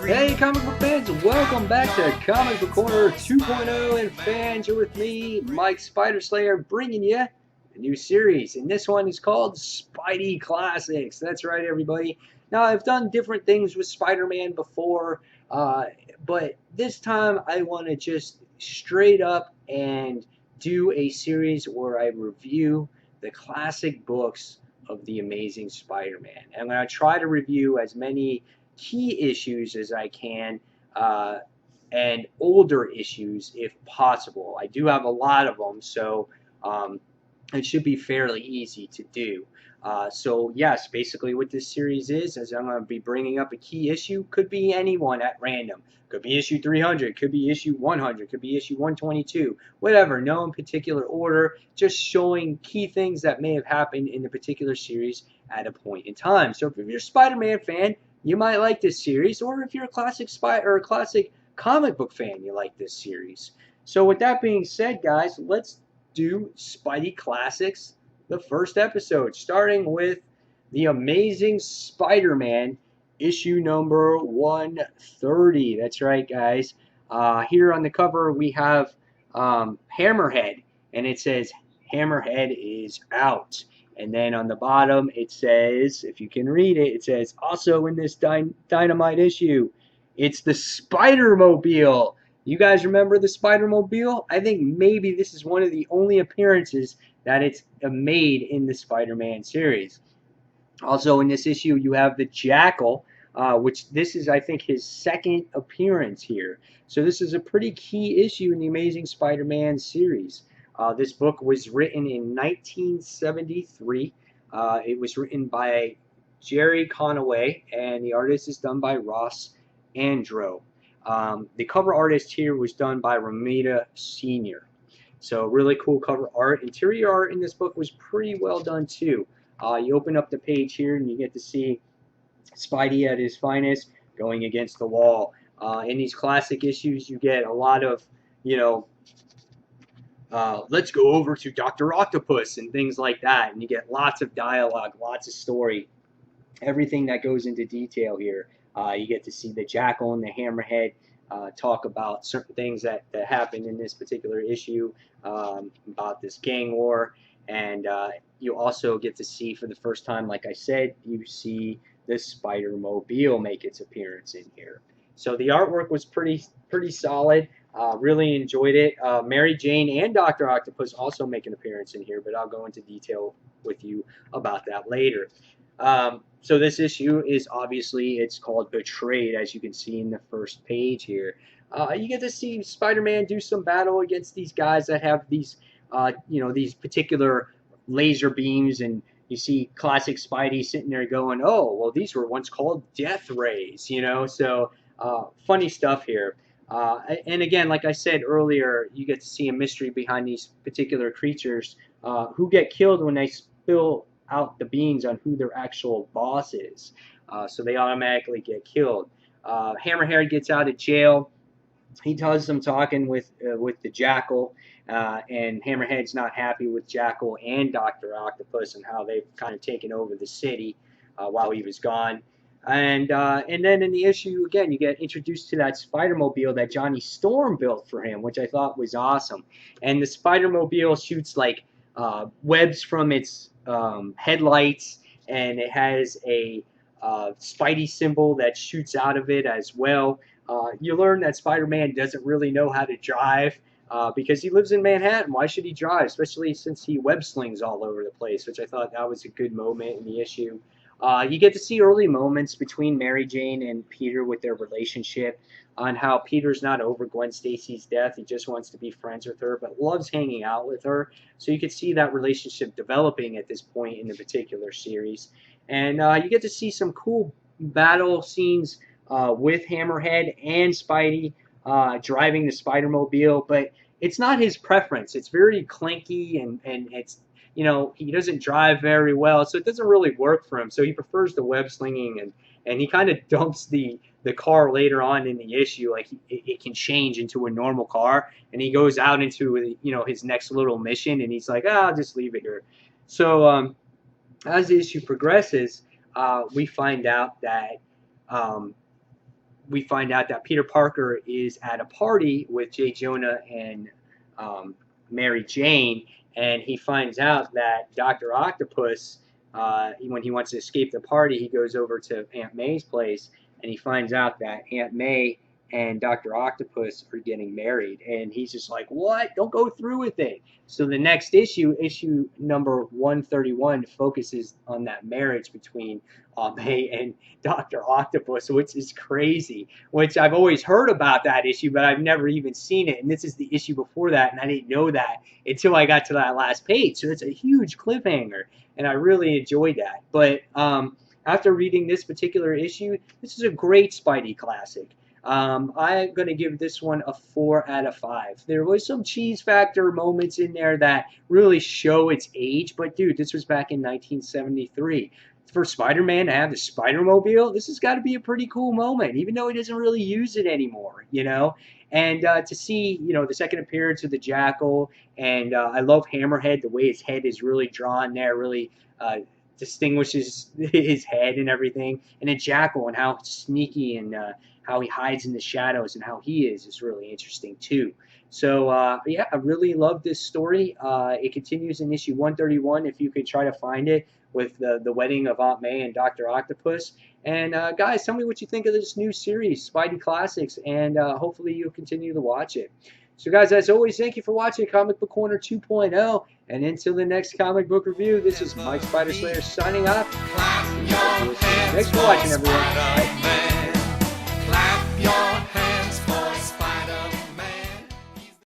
Hey, comic book fans, welcome back to Comic Book Corner 2.0. And fans, you're with me, Mike Spider Slayer, bringing you a new series. And this one is called Spidey Classics. That's right, everybody. Now, I've done different things with Spider Man before, but this time I want to just straight up and do a series where I review the classic books of the Amazing Spider Man. And I'm going to try to review as many key issues as I can, uh, and older issues if possible. I do have a lot of them, so um, it should be fairly easy to do. So yes, basically what this series is I'm going to be bringing up a key issue. Could be anyone at random. Could be issue 300. Could be issue 100. Could be issue 122. Whatever. No in particular order. Just showing key things that may have happened in the particular series at a point in time. So if you're a Spider-Man fan, you might like this series, or if you're a classic classic comic book fan, you like this series. So with that being said, guys, let's do Spidey Classics, the first episode, starting with the Amazing Spider-Man issue number 130. That's right, guys. Here on the cover we have Hammerhead, and it says Hammerhead is out. And then on the bottom, it says, if you can read it, it says, also in this Dynamite issue, it's the Spider-Mobile. You guys remember the Spider-Mobile? I think maybe this is one of the only appearances that it's made in the Spider-Man series. Also in this issue, you have the Jackal, which this is, I think, his second appearance here. So this is a pretty key issue in the Amazing Spider-Man series. This book was written in 1973. It was written by Jerry Conaway, and the artist is done by Ross Andro. The cover artist here was done by Romita Sr. So really cool cover art. Interior art in this book was pretty well done too. You open up the page here and you get to see Spidey at his finest going against the wall. In these classic issues, you get a lot of, you know, let's go over to Dr. Octopus and things like that. And you get lots of dialogue, lots of story, everything that goes into detail here. You get to see the Jackal and the Hammerhead talk about certain things that happened in this particular issue, about this gang war. And you also get to see for the first time, like I said, you see the Spider-Mobile make its appearance in here. So the artwork was pretty solid. Really enjoyed it. Mary Jane and Dr. Octopus also make an appearance in here, but I'll go into detail with you about that later. So this issue is obviously, it's called Betrayed, as you can see in the first page here. You get to see Spider-Man do some battle against these guys that have these, these particular laser beams, and you see classic Spidey sitting there going, oh, well, these were once called death rays, So funny stuff here. And again, like I said earlier, you get to see a mystery behind these particular creatures who get killed when they spill out the beans on who their actual boss is. So they automatically get killed. Hammerhead gets out of jail. He does some talking with the Jackal, and Hammerhead's not happy with Jackal and Dr. Octopus and how they've kind of taken over the city while he was gone. And then in the issue, again, you get introduced to that Spider-Mobile that Johnny Storm built for him, which I thought was awesome. And the Spider-Mobile shoots like webs from its headlights, and it has a Spidey symbol that shoots out of it as well. You learn that Spider-Man doesn't really know how to drive because he lives in Manhattan. Why should he drive, especially since he web slings all over the place, which I thought that was a good moment in the issue. You get to see early moments between Mary Jane and Peter with their relationship, on how Peter's not over Gwen Stacy's death. He just wants to be friends with her, but loves hanging out with her. So you could see that relationship developing at this point in the particular series. And you get to see some cool battle scenes with Hammerhead and Spidey driving the Spider-Mobile, but it's not his preference. It's very clanky, and it's, he doesn't drive very well, so it doesn't really work for him. So he prefers the web slinging, and he kind of dumps the car later on in the issue. Like it can change into a normal car, and he goes out into his next little mission, and he's like, I'll just leave it here. So as the issue progresses, we find out that we find out that Peter Parker is at a party with J. Jonah and Mary Jane, and he finds out that Dr. Octopus, when he wants to escape the party, he goes over to Aunt May's place, and he finds out that Aunt May and Dr. Octopus are getting married, and he's just like, what? Don't go through with it. So the next issue, issue number 131, focuses on that marriage between May and Dr. Octopus, which is crazy, which I've always heard about that issue, but I've never even seen it. And this is the issue before that, and I didn't know that until I got to that last page. So it's a huge cliffhanger, and I really enjoyed that. But after reading this particular issue, this is a great Spidey classic. I'm going to give this one a 4 out of 5. There was some cheese factor moments in there that really show its age, but dude, this was back in 1973. For Spider-Man to have the Spider-Mobile, this has got to be a pretty cool moment, even though he doesn't really use it anymore, you know? And to see, you know, the second appearance of the Jackal, and I love Hammerhead, the way his head is really drawn there, really distinguishes his head and everything. And then Jackal and how sneaky and how he hides in the shadows and how he is really interesting too. So yeah, I really love this story. It continues in issue 131 if you could try to find it, with the wedding of Aunt May and Dr. Octopus. And guys, tell me what you think of this new series, Spidey Classics, and hopefully you'll continue to watch it. So guys, as always, thank you for watching Comic Book Corner 2.0, and until the next comic book review, this is Mike Spider Slayer signing off. Thanks for watching, everyone.